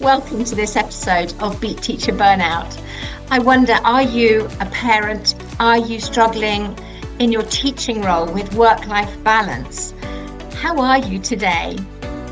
Welcome to this episode of BeatTeacher Burnout. I wonder, are you a parent? Are you struggling in your teaching role with work-life balance? How are you today?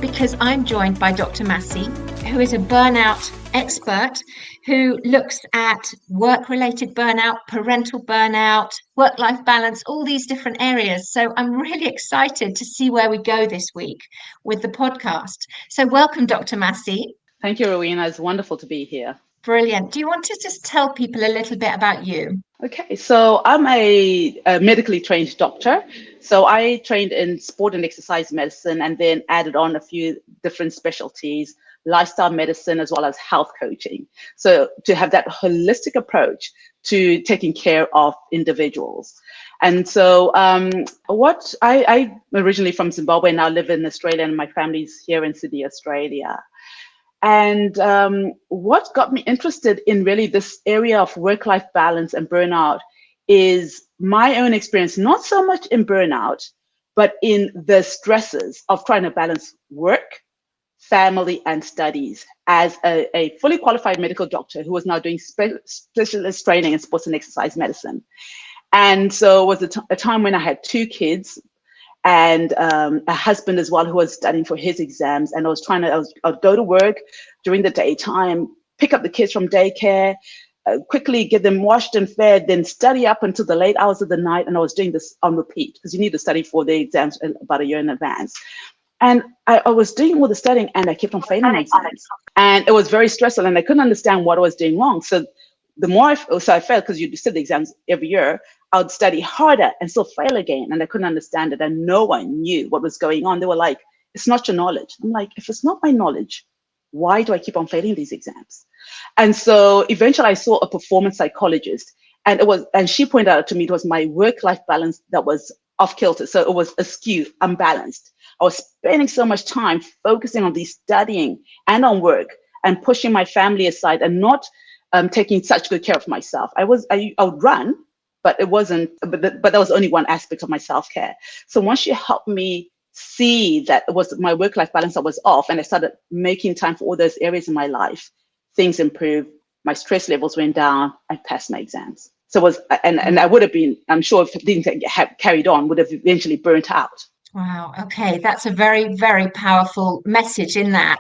Because I'm joined by Dr. Masi, who is a burnout expert who looks at work-related burnout, parental burnout, work-life balance, all these different areas. So I'm really excited to see where we go this week with the podcast. So welcome, Dr. Masi. Thank you, Rowena. It's wonderful to be here. Brilliant. Do you want to just tell people a little bit about you? Okay, so I'm a medically trained doctor. So I trained in sport and exercise medicine and then added on a few different specialties, lifestyle medicine, as well as health coaching. So to have that holistic approach to taking care of individuals. And so I'm originally from Zimbabwe, now live in Australia, and my family's here in Sydney, Australia. And what got me interested in really this area of work-life balance and burnout is my own experience, not so much in burnout, but in the stresses of trying to balance work, family, and studies as a fully qualified medical doctor who was now doing specialist training in sports and exercise medicine. And so it was a time when I had two kids, and a husband as well who was studying for his exams. And I'd go to work during the daytime, pick up the kids from daycare, quickly get them washed and fed, then study up until the late hours of the night. And I was doing this on repeat because you need to study for the exams about a year in advance. And I was doing all the studying and I kept on failing my exams. And it was very stressful and I couldn't understand what I was doing wrong. So the more I failed, because you sit the exams every year, I would study harder and still fail again. And I couldn't understand it. And no one knew what was going on. They were like, it's not your knowledge. I'm like, if it's not my knowledge, why do I keep on failing these exams? And so eventually I saw a performance psychologist, and she pointed out to me it was my work-life balance that was off kilter. So it was askew, unbalanced. I was spending so much time focusing on the studying and on work and pushing my family aside and not taking such good care of myself. I would run, but it wasn't, but that was only one aspect of my self-care. So once you helped me see that it was my work-life balance that was off, and I started making time for all those areas in my life, things improved, my stress levels went down, I passed my exams. So it was, and I would have been, I'm sure if it didn't have carried on, would have eventually burnt out. Wow. Okay. That's a very, very powerful message in that.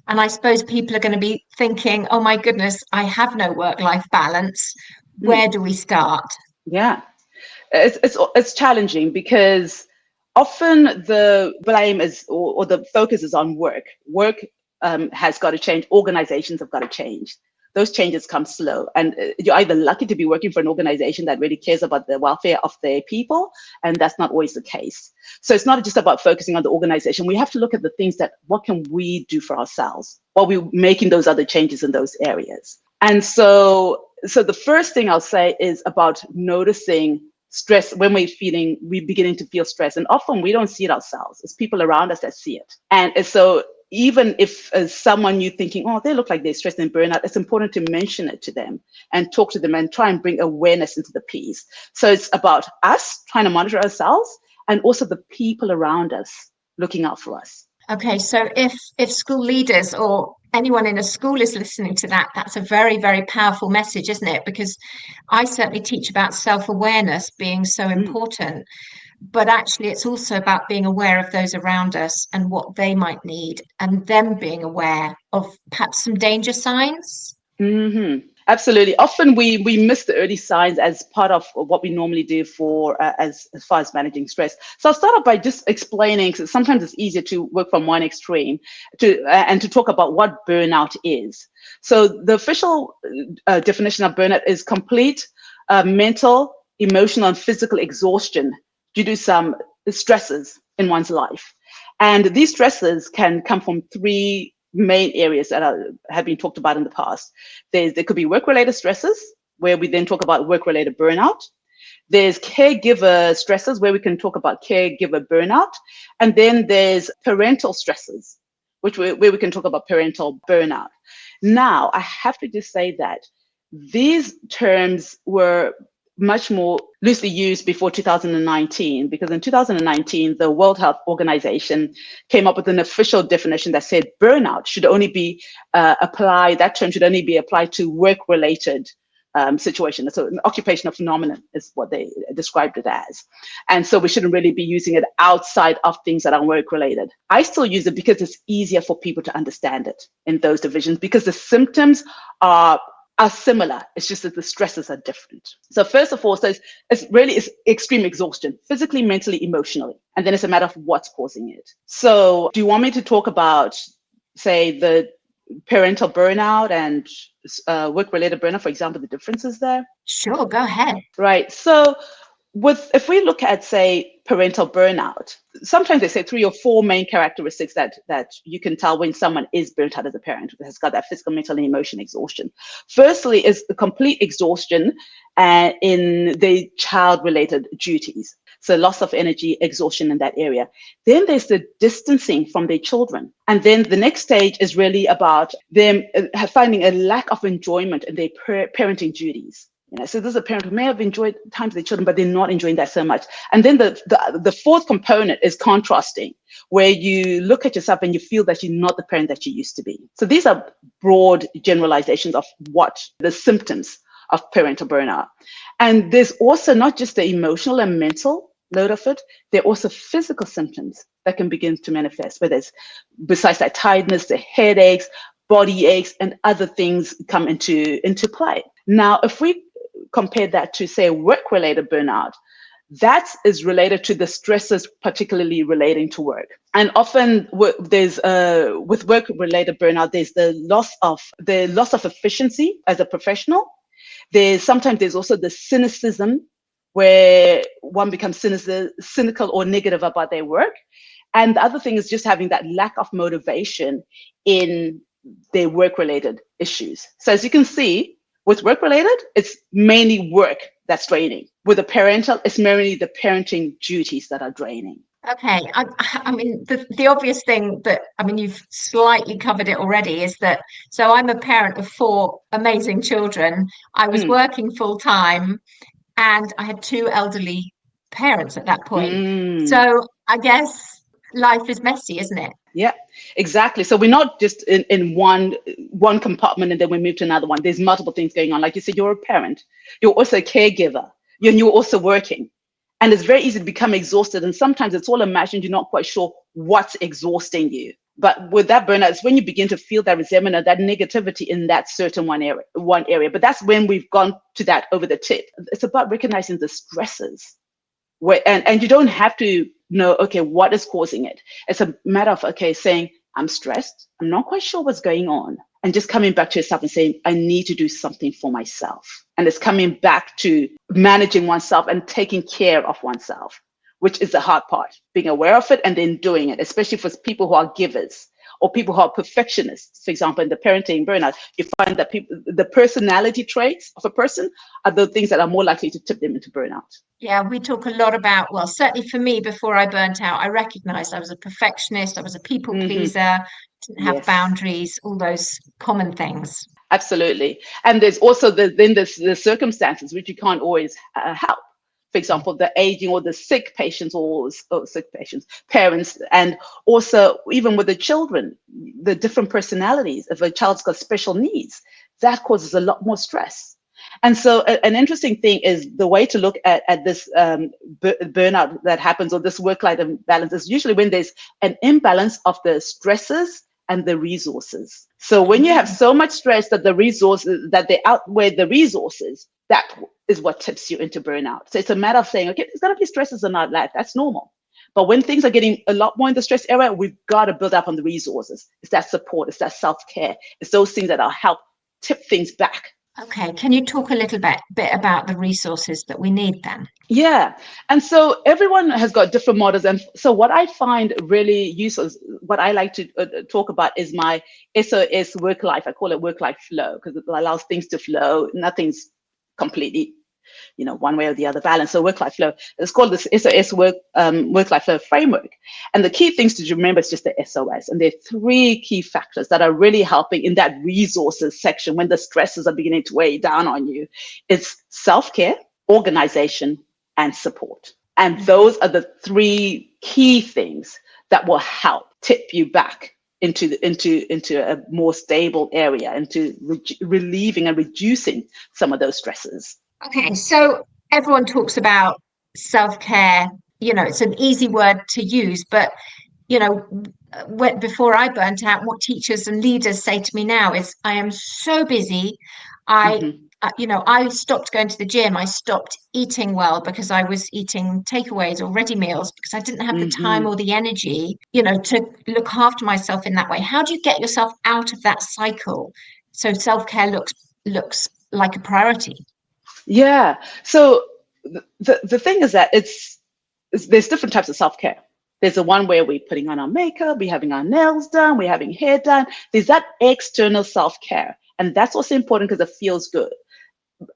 And I suppose people are going to be thinking, oh my goodness, I have no work-life balance. Where do we start? Yeah, it's challenging because often the blame is or the focus is on work. Work has got to change. Organizations have got to change. Those changes come slow, and you're either lucky to be working for an organization that really cares about the welfare of their people, and that's not always the case. So it's not just about focusing on the organization. We have to look at the things that what can we do for ourselves while we're making those other changes in those areas. And so the first thing I'll say is about noticing stress when we're beginning to feel stress. And often we don't see it ourselves. It's people around us that see it. And so even if as someone you're thinking, oh, they look like they're stressed and burnout, it's important to mention it to them and talk to them and try and bring awareness into the piece. So it's about us trying to monitor ourselves and also the people around us looking out for us. Okay, so if school leaders or anyone in a school is listening to that, that's a very, very powerful message, isn't it? Because I certainly teach about self-awareness being so important, but actually it's also about being aware of those around us and what they might need, and them being aware of perhaps some danger signs. Mm-hmm. Absolutely. Often we miss the early signs as part of what we normally do for as far as managing stress. So I'll start off by just explaining, because sometimes it's easier to work from one extreme and to talk about what burnout is. So the official definition of burnout is complete mental, emotional, and physical exhaustion due to some stresses in one's life. And these stresses can come from three main areas that have been talked about in the past. There could be work-related stresses, where we then talk about work-related burnout. There's caregiver stresses, where we can talk about caregiver burnout. And then there's parental stresses, where we can talk about parental burnout. Now, I have to just say that these terms were much more loosely used before 2019, because in 2019, the World Health Organization came up with an official definition that said burnout should only be that term should only be applied to work-related situation. So an occupational phenomenon is what they described it as. And so we shouldn't really be using it outside of things that are work-related. I still use it because it's easier for people to understand it in those divisions, because the symptoms are similar. It's just that the stresses are different. So first of all, it's really extreme exhaustion, physically, mentally, emotionally. And then it's a matter of what's causing it. So do you want me to talk about, say, the parental burnout and work-related burnout, for example, the differences there? Sure, go ahead. Right. So if we look at, say, parental burnout, sometimes they say 3 or 4 main characteristics that you can tell when someone is burnt out as a parent, has got that physical, mental, and emotional exhaustion. Firstly is the complete exhaustion in the child-related duties. So loss of energy, exhaustion in that area. Then there's the distancing from their children. And then the next stage is really about them finding a lack of enjoyment in their parenting duties. So this is a parent who may have enjoyed time with their children, but they're not enjoying that so much. And then the fourth component is contrasting, where you look at yourself and you feel that you're not the parent that you used to be. So these are broad generalizations of what the symptoms of parental burnout. And there's also not just the emotional and mental load of it, there are also physical symptoms that can begin to manifest, whether it's besides that tiredness, the headaches, body aches, and other things come into play. Now, if we compare that to, say, work-related burnout, that is related to the stresses, particularly relating to work. And often there's with work-related burnout, there's the loss of efficiency as a professional. Sometimes there's also the cynicism, where one becomes cynical or negative about their work. And the other thing is just having that lack of motivation in their work-related issues. So as you can see, with work-related, it's mainly work that's draining. With the parental, it's mainly the parenting duties that are draining. Okay, I mean, the obvious thing that, I mean, you've slightly covered it already, is that, so I'm a parent of 4 amazing children. I was working full time and I had 2 elderly parents at that point. So I guess life is messy, isn't it? Yeah, exactly. So we're not just in one compartment and then we move to another one. There's multiple things going on. Like you said, you're a parent, you're also a caregiver, you're also working. And it's very easy to become exhausted. And sometimes it's all imagined, you're not quite sure what's exhausting you. But with that burnout, it's when you begin to feel that resentment or that negativity in that certain one area. But that's when we've gone to that over the tip. It's about recognizing the stresses. And you don't have to know, okay, what is causing it? It's a matter of, okay, saying, I'm stressed. I'm not quite sure what's going on. And just coming back to yourself and saying, I need to do something for myself. And it's coming back to managing oneself and taking care of oneself, which is the hard part, being aware of it and then doing it, especially for people who are givers or people who are perfectionists. For example, in the parenting burnout, you find that the personality traits of a person are the things that are more likely to tip them into burnout. Yeah, we talk a lot about, well, certainly for me, before I burnt out, I recognized I was a perfectionist, I was a people pleaser, didn't have boundaries, all those common things. Absolutely. And there's also the circumstances which you can't always help. For example, the aging or the sick patients or sick patients, parents, and also even with the children, the different personalities. If a child's got special needs, that causes a lot more stress. And so an interesting thing is the way to look at this burnout that happens, or this work-life imbalance, is usually when there's an imbalance of the stresses and the resources. So when you have so much stress that the resources, that they outweigh the resources, that is what tips you into burnout. So it's a matter of saying, okay, there's going to be stresses in our life. That's normal. But when things are getting a lot more in the stress area, we've got to build up on the resources. It's that support. It's that self-care. It's those things that will help tip things back. Okay, can you talk a little bit about the resources that we need then? Yeah, and so everyone has got different models. And so what I find really useful, what I like to talk about, is my SOS work life. I call it work life flow because it allows things to flow. Nothing's completely, one way or the other balance. So work life flow. It's called the SOS work life flow framework. And the key things to remember is just the SOS. And there are 3 key factors that are really helping in that resources section when the stresses are beginning to weigh down on you. It's self-care. organization, and support. And those are the three key things that will help tip you back into a more stable area, into relieving and reducing some of those stresses. Okay, so everyone talks about self-care. It's an easy word to use, but before I burnt out, what teachers and leaders say to me now is, I am so busy. I, Mm-hmm. I stopped going to the gym. I stopped eating well because I was eating takeaways or ready meals because I didn't have the time Mm-hmm. or the energy, to look after myself in that way. How do you get yourself out of that cycle so self-care looks like a priority? Yeah. So the thing is that there's different types of self-care. There's the one where we're putting on our makeup, we're having our nails done, we're having hair done. There's that external self-care. And that's also important because it feels good.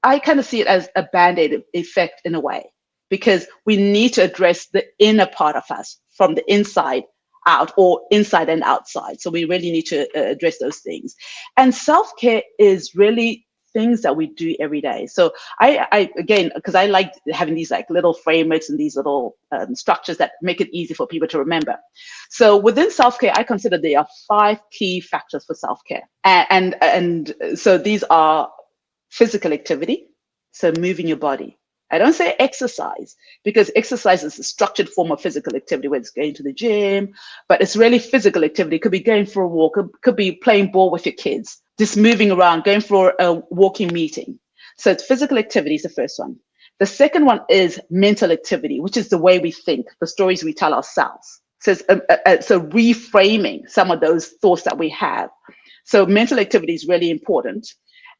I kind of see it as a band-aid effect in a way, because we need to address the inner part of us from the inside out, or inside and outside. So we really need to address those things. And self-care is really things that we do every day. So I again, because I like having these like little frameworks and these little structures that make it easy for people to remember. So within self-care, I consider there are 5 key factors for self-care. And so these are physical activity, so moving your body. I don't say exercise, because exercise is a structured form of physical activity, where it's going to the gym, but it's really physical activity. It could be going for a walk, could be playing ball with your kids, just moving around, going for a walking meeting. So it's physical activity is the first one. The second one is mental activity, which is the way we think, the stories we tell ourselves. So so reframing some of those thoughts that we have. So mental activity is really important.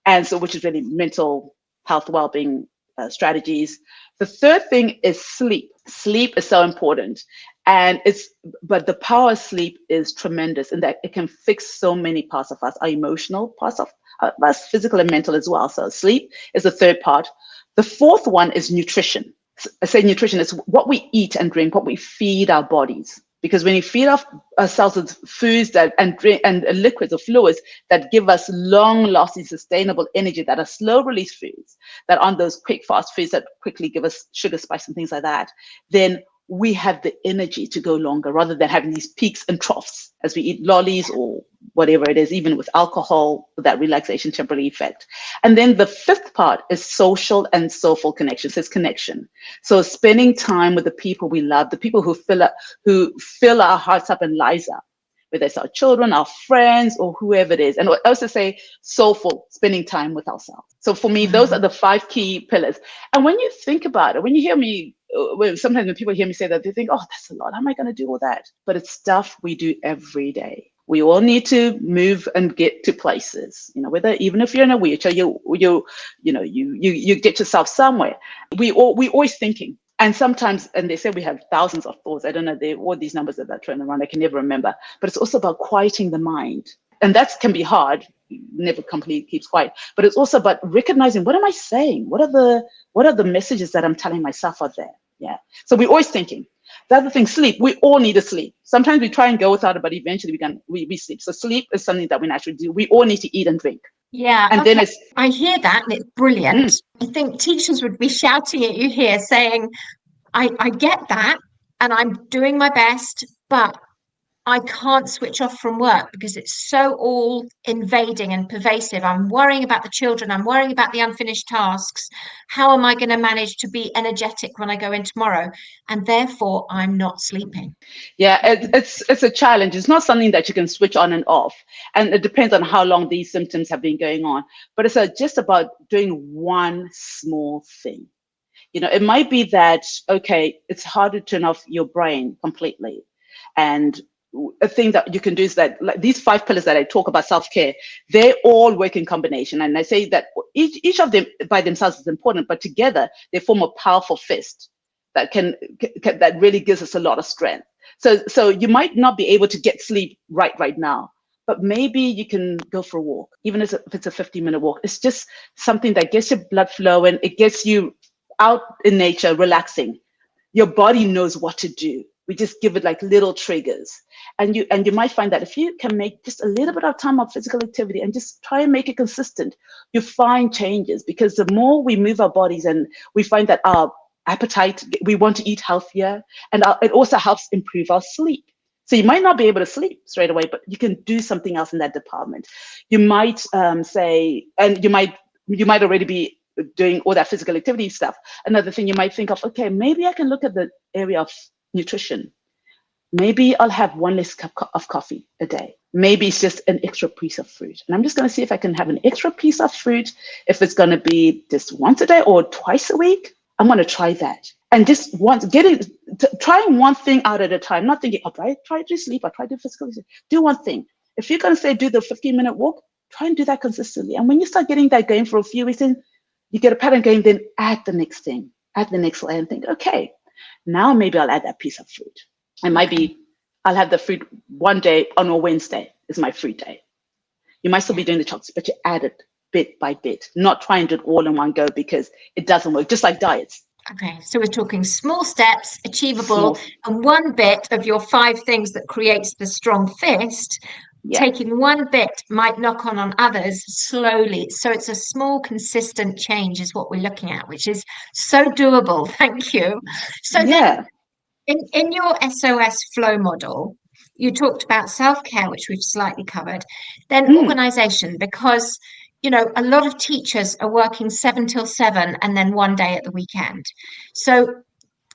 And so, which is really mental health, well-being strategies. The third thing is sleep. Sleep is so important. But the power of sleep is tremendous in that it can fix so many parts of us, our emotional parts of us, physical and mental as well. So sleep is the third part. The fourth one is nutrition. I say nutrition is what we eat and drink, what we feed our bodies. Because when you feed ourselves with foods and drink and liquids or fluids that give us long-lasting, sustainable energy, that are slow-release foods, that aren't those quick, fast foods that quickly give us sugar, spice, and things like that, then we have the energy to go longer, rather than having these peaks and troughs as we eat lollies or whatever it is, even with alcohol, with that relaxation temporary effect. And then the fifth part is social and soulful connections. It's connection. So spending time with the people we love, the people who fill our hearts up and lives up, whether it's our children, our friends, or whoever it is. And I also say soulful, spending time with ourselves. So for me, those are the 5 key pillars. And when you think about it, when you hear me, sometimes when people hear me say that, they think, oh, that's a lot. How am I going to do all that? But it's stuff we do every day. We all need to move and get to places, whether, even if you're in a wheelchair, you get yourself somewhere. We always thinking. And sometimes, and they say we have thousands of thoughts. I don't know, all these numbers that are thrown around, I can never remember. But it's also about quieting the mind. And that can be hard, never completely keeps quiet. But it's also about recognizing, what am I saying? What are the messages that I'm telling myself out there? Yeah. So we're always thinking. The other thing, sleep. We all need to sleep. Sometimes we try and go without it, but eventually we sleep. So sleep is something that we naturally do. We all need to eat and drink. Yeah, And okay. then it's I hear that, and it's brilliant. I think teachers would be shouting at you here saying, I get that, and I'm doing my best, but I can't switch off from work because it's so all invading and pervasive. I'm worrying about the children. I'm worrying about the unfinished tasks. How am I going to manage to be energetic when I go in tomorrow? And therefore, I'm not sleeping. Yeah, it's a challenge. It's not something that you can switch on and off, and it depends on how long these symptoms have been going on. But it's just about doing one small thing. It might be that, okay, it's hard to turn off your brain completely, and a thing that you can do is that, like, these 5 pillars that I talk about self-care, they all work in combination. And I say that each of them by themselves is important, but together they form a powerful fist that that really gives us a lot of strength. So you might not be able to get sleep right now, but maybe you can go for a walk, even if it's a 15-minute walk. It's just something that gets your blood flowing. It gets you out in nature, relaxing. Your body knows what to do. We just give it like little triggers. And you might find that if you can make just a little bit of time of physical activity and just try and make it consistent, you find changes, because the more we move our bodies, and we find that our appetite, we want to eat healthier, and it also helps improve our sleep. So you might not be able to sleep straight away, but you can do something else in that department. You might say, and you might already be doing all that physical activity stuff. Another thing you might think of, okay, maybe I can look at the area of nutrition. Maybe I'll have one less cup of coffee a day. Maybe it's just an extra piece of fruit. And I'm just going to see if I can have an extra piece of fruit. If it's going to be just once a day or twice a week, I'm going to try that. And just trying one thing out at a time, not thinking, oh, try to sleep, or try to physical. Do one thing. If you're going to say do the 15-minute walk, try and do that consistently. And when you start getting that going for a few weeks, then you get a pattern going, then add the next thing, add the next layer, and think, okay, now maybe I'll add that piece of fruit. It might be, I'll have the fruit one day on a Wednesday is my fruit day. You might still be doing the chocolates, but you add it bit by bit, not try and do it all in one go, because it doesn't work, just like diets. Okay, so we're talking small steps, achievable, and one bit of your 5 things that creates the strong fist. Yeah. Taking one bit might knock on others slowly. So it's a small, consistent change is what we're looking at, which is so doable. Thank you. So yeah. Then in your SOS flow model, you talked about self-care, which we've slightly covered, then organization, because a lot of teachers are working 7 till 7 and then one day at the weekend. So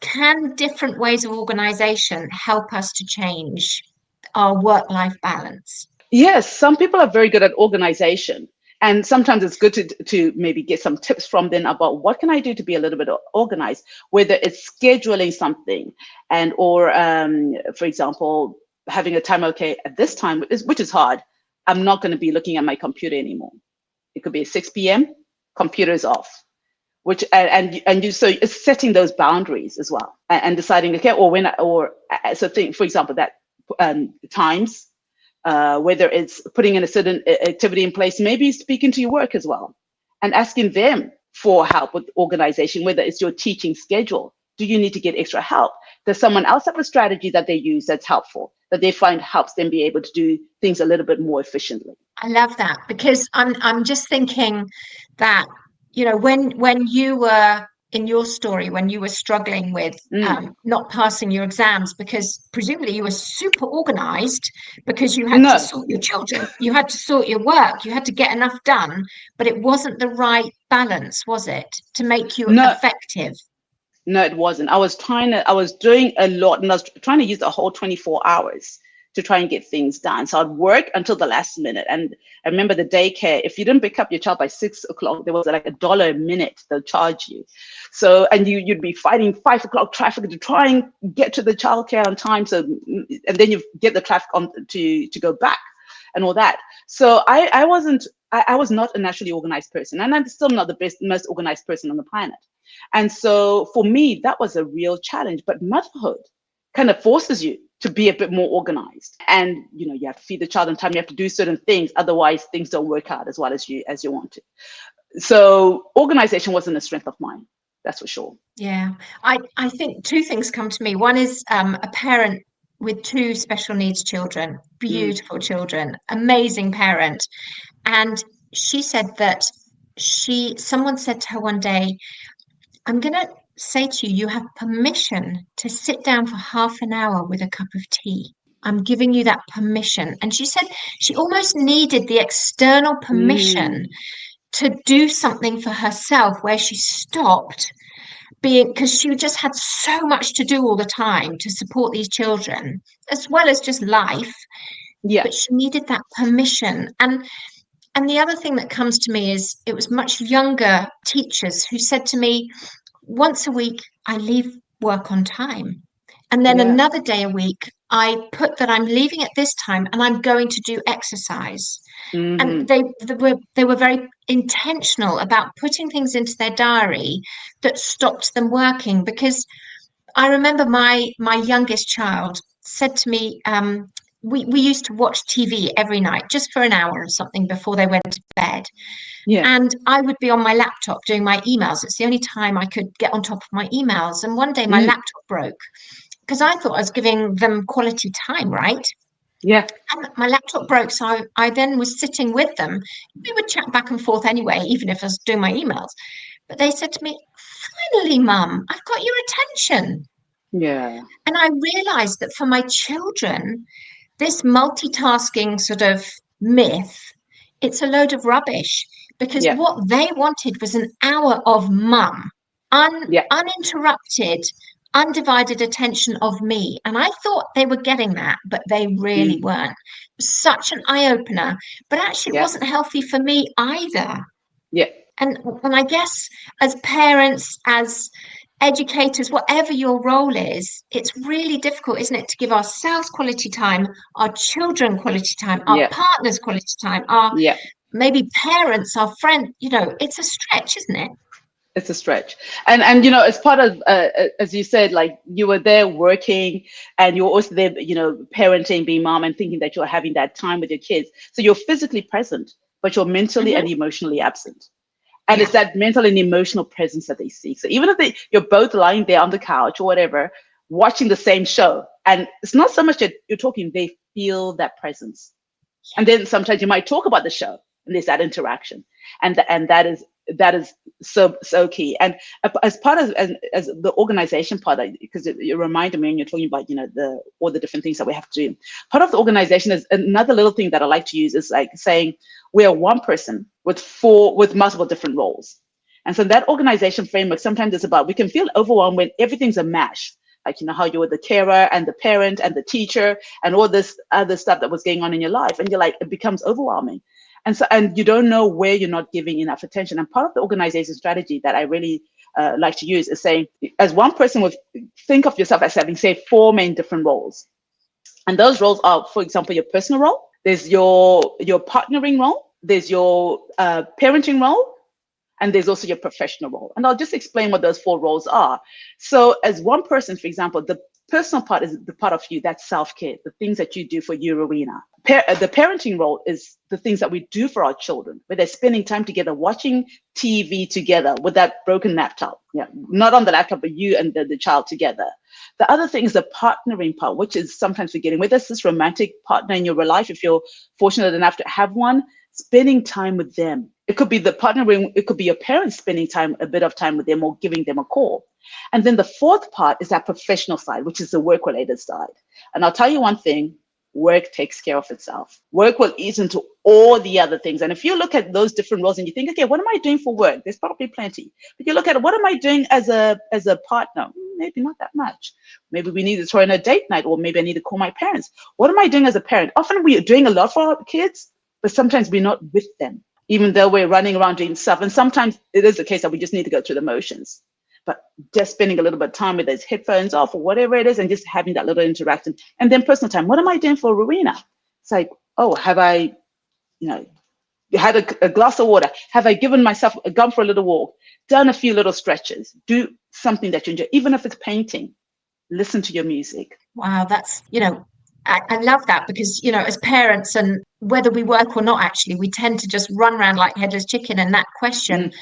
can different ways of organization help us to change our work-life balance? Yes, some people are very good at organization. And sometimes it's good to maybe get some tips from them about what can I do to be a little bit organized, whether it's scheduling something or, for example, having a time, okay, at this time, which is hard, I'm not going to be looking at my computer anymore. It could be at 6 p.m., computer's off, so it's setting those boundaries as well, and deciding, okay, for example, that times, whether it's putting in a certain activity in place, maybe speaking to your work as well and asking them for help with organization, whether it's your teaching schedule. Do you need to get extra help? Does someone else have a strategy that they use that's helpful, that they find helps them be able to do things a little bit more efficiently? I love that, because I'm just thinking that, when you were in your story, when you were struggling with not passing your exams, because presumably you were super organized, because you had to sort your children, you had to sort your work, you had to get enough done, but it wasn't the right balance, was it, to make you effective? No, it wasn't. I was doing a lot, and I was trying to use the whole 24 hours to try and get things done. So I'd work until the last minute. And I remember the daycare, if you didn't pick up your child by 6 o'clock, there was like $1 a minute they'll charge you. So, and you'd be fighting 5 o'clock traffic to try and get to the childcare on time. So, and then you get the traffic on to go back and all that. So I was not a naturally organized person, and I'm still not the most organized person on the planet. And so for me, that was a real challenge. But motherhood kind of forces you to be a bit more organized, and you have to feed the child on time. You have to do certain things, otherwise things don't work out as well as you want to. So organization wasn't a strength of mine, that's for sure. Yeah, I think 2 things come to me. One is a parent with 2 special needs children, beautiful children, amazing parent, and she said that someone said to her one day, I'm going to say to you, you have permission to sit down for half an hour with a cup of tea. I'm giving you that permission. And she said she almost needed the external permission to do something for herself, where she stopped because she just had so much to do all the time to support these children, as well as just life. Yeah. But she needed that permission. And the other thing that comes to me is it was much younger teachers who said to me, once a week, I leave work on time. And then another day a week, I put that I'm leaving at this time and I'm going to do exercise. And they were very intentional about putting things into their diary that stopped them working. Because I remember my youngest child said to me, we used to watch TV every night just for an hour or something before they went to bed. Yeah. And I would be on my laptop doing my emails. It's the only time I could get on top of my emails. And one day my laptop broke because I thought I was giving them quality time, right? Yeah. And my laptop broke, so I then was sitting with them. We would chat back and forth anyway, even if I was doing my emails. But they said to me, "Finally, Mum, I've got your attention." Yeah. And I realized that for my children, this multitasking sort of myth, it's a load of rubbish, because Yeah. what they wanted was an hour of mum, Yeah. uninterrupted, undivided attention of me. And I thought they were getting that, but they really Mm. weren't. It was such an eye opener, but actually, it Yeah. wasn't healthy for me either. Yeah. And I guess as parents, as educators, whatever your role is, it's really difficult, isn't it, to give ourselves quality time, our children quality time, our Yeah. partners quality time, our Yeah. maybe parents, our friends. It's a stretch, isn't it? It's a stretch. And as part of as you said, like you were there working, and you're also there, parenting, being mom, and thinking that you're having that time with your kids. So you're physically present, but you're mentally Hmm. and emotionally absent. And Yeah. it's that mental and emotional presence that they seek. So even if you're both lying there on the couch or whatever, watching the same show, and it's not so much that you're talking, they feel that presence. And then sometimes you might talk about the show, and there's that interaction, and that is so key. And as part of as the organization part, because it reminded me, and you're talking about the all the different things that we have to do. Part of the organization is another little thing that I like to use is like saying we are one person with multiple different roles. And so that organization framework, sometimes it's about, we can feel overwhelmed when everything's a mash, like how you're the carer and the parent and the teacher and all this other stuff that was going on in your life, and you're like, it becomes overwhelming. And you don't know where you're not giving enough attention. And part of the organization strategy that I really like to use is saying, as one person, would think of yourself as having, say, 4 main different roles. And those roles are, for example, your personal role, there's your partnering role, there's your parenting role, and there's also your professional role. And I'll just explain what those 4 roles are. So as one person, for example, the personal part is the part of you that's self-care, the things that you do for you, Rowena. The parenting role is the things that we do for our children, where they're spending time together, watching TV together with that broken laptop. Yeah, not on the laptop, but you and the child together. The other thing is the partnering part, which is sometimes forgetting, whether it's this romantic partner in your life, if you're fortunate enough to have one, spending time with them. It could be the partnering, it could be your parents spending a bit of time with them, or giving them a call. And then the 4th part is that professional side, which is the work-related side. And I'll tell you one thing, work takes care of itself. Work will eat into all the other things. And if you look at those different roles and you think, okay, what am I doing for work? There's probably plenty. But you look at what am I doing as a partner? Maybe not that much. Maybe we need to throw in a date night, or maybe I need to call my parents. What am I doing as a parent? Often we are doing a lot for our kids, but sometimes we're not with them, even though we're running around doing stuff. And sometimes it is the case that we just need to go through the motions. But just spending a little bit of time with those headphones off or whatever it is, and just having that little interaction. And then personal time. What am I doing for Rowena? It's like, oh, have I, had a glass of water? Have I gone for a little walk? Done a few little stretches? Do something that you enjoy, even if it's painting. Listen to your music. Wow, that's, I love that, because, as parents, and whether we work or not, actually, we tend to just run around like headless chicken. And that question, Mm,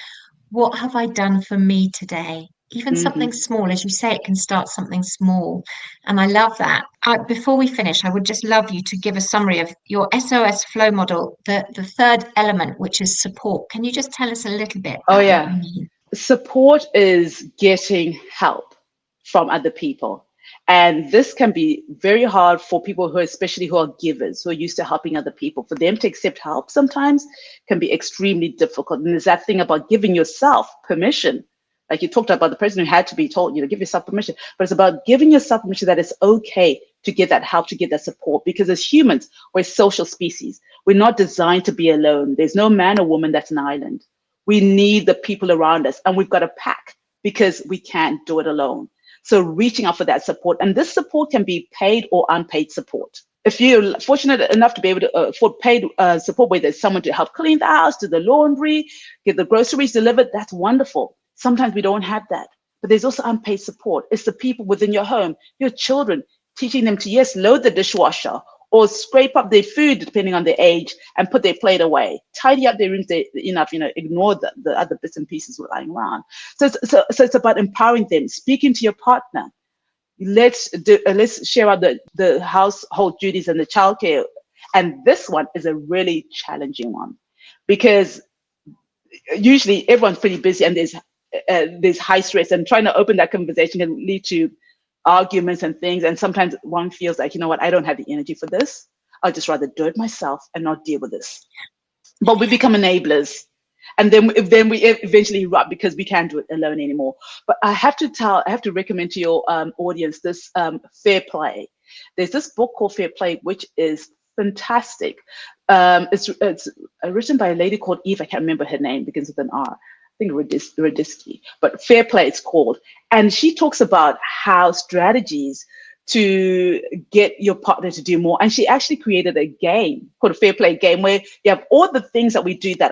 what have I done for me today? Even something mhm. small, as you say, it can start something small. And I love that. Before we finish, I would just love you to give a summary of your SOS flow model, the 3rd element, which is support. Can you just tell us a little bit Oh, about what yeah. you mean? Support is getting help from other people. And this can be very hard for people especially who are givers, who are used to helping other people. For them to accept help sometimes can be extremely difficult. And there's that thing about giving yourself permission. Like you talked about the person who had to be told, give yourself permission. But it's about giving yourself permission that it's okay to get that help, to get that support. Because as humans, we're social species. We're not designed to be alone. There's no man or woman that's an island. We need the people around us, and we've got a pack, because we can't do it alone. So reaching out for that support, and this support can be paid or unpaid support. If you're fortunate enough to be able to afford paid support, where there's someone to help clean the house, do the laundry, get the groceries delivered, that's wonderful. Sometimes we don't have that. But there's also unpaid support. It's the people within your home, your children, teaching them to, yes, load the dishwasher, or scrape up their food depending on their age and put their plate away, tidy up their rooms enough, ignore the other bits and pieces lying around. So it's about empowering them, speaking to your partner. let's share out the household duties and the childcare. And this one is a really challenging one because usually everyone's pretty busy and there's high stress, and trying to open that conversation can lead to arguments and things. And sometimes one feels like, you know what, I don't have the energy for this. I'll just rather do it myself and not deal with this. But we become enablers. And then we eventually erupt because we can't do it alone anymore. But I have to recommend to your audience this Fair Play. There's this book called Fair Play, which is fantastic. It's written by a lady called Eve. I can't remember her name, begins with an R. I think Radisky, but Fair Play it's called. And she talks about how strategies to get your partner to do more. And she actually created a game called a Fair Play game, where you have all the things that we do that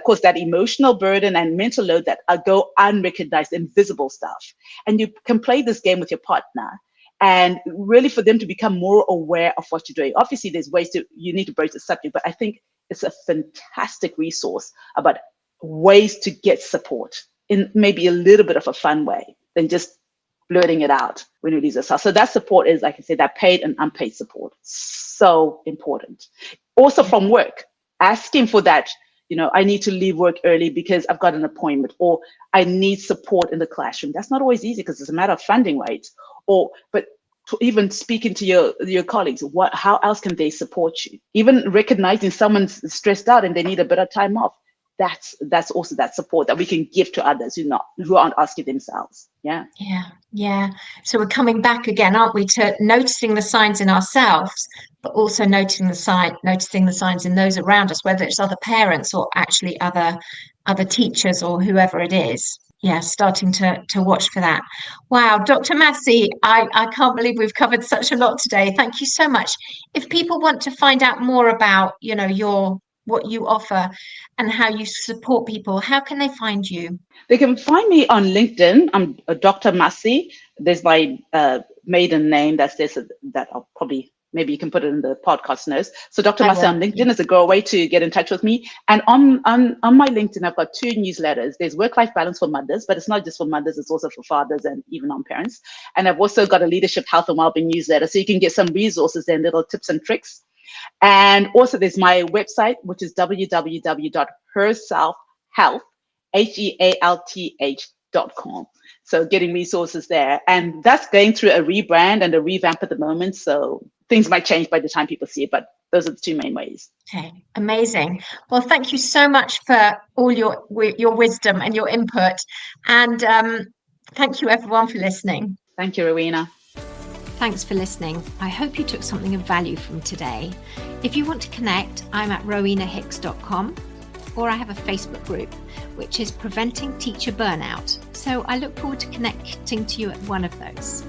cause that emotional burden and mental load that go unrecognized, invisible stuff. And you can play this game with your partner, and really for them to become more aware of what you're doing. Obviously, there's ways you need to broach the subject, but I think it's a fantastic resource about ways to get support in maybe a little bit of a fun way than just blurting it out when you lose yourself. So that support is, like I said, that paid and unpaid support. So important. Also from work, asking for that, I need to leave work early because I've got an appointment, or I need support in the classroom. That's not always easy because it's a matter of funding, right? But to even speaking to your colleagues, how else can they support you? Even recognizing someone's stressed out and they need a bit of time off. That's also that support that we can give to others who aren't asking themselves. Yeah. So we're coming back again, aren't we, to noticing the signs in ourselves, but also noticing the signs in those around us, whether it's other parents or actually other teachers or whoever it is. Yeah, starting to watch for that. Wow, Dr. Masi, I can't believe we've covered such a lot today. Thank you so much. If people want to find out more about, what you offer and how you support people, how can they find you? They can find me on LinkedIn. I'm Dr. Masi. There's my maiden name that I'll probably, maybe you can put it in the podcast notes. So Dr. Masi on LinkedIn is a great way to get in touch with me. And on my LinkedIn, I've got 2 newsletters. There's Work-Life Balance for mothers, but it's not just for mothers, it's also for fathers and even non-parents. And I've also got a leadership, health and wellbeing newsletter. So you can get some resources and little tips and tricks. And also there's my website, which is www.herselfhealth.com. So getting resources there. And that's going through a rebrand and a revamp at the moment. So things might change by the time people see it, but those are the 2 main ways. Okay, amazing. Well, thank you so much for all your wisdom and your input. And thank you everyone for listening. Thank you, Rowena. Thanks for listening. I hope you took something of value from today. If you want to connect, I'm at rowenahicks.com, or I have a Facebook group, which is Preventing Teacher Burnout. So I look forward to connecting to you at one of those.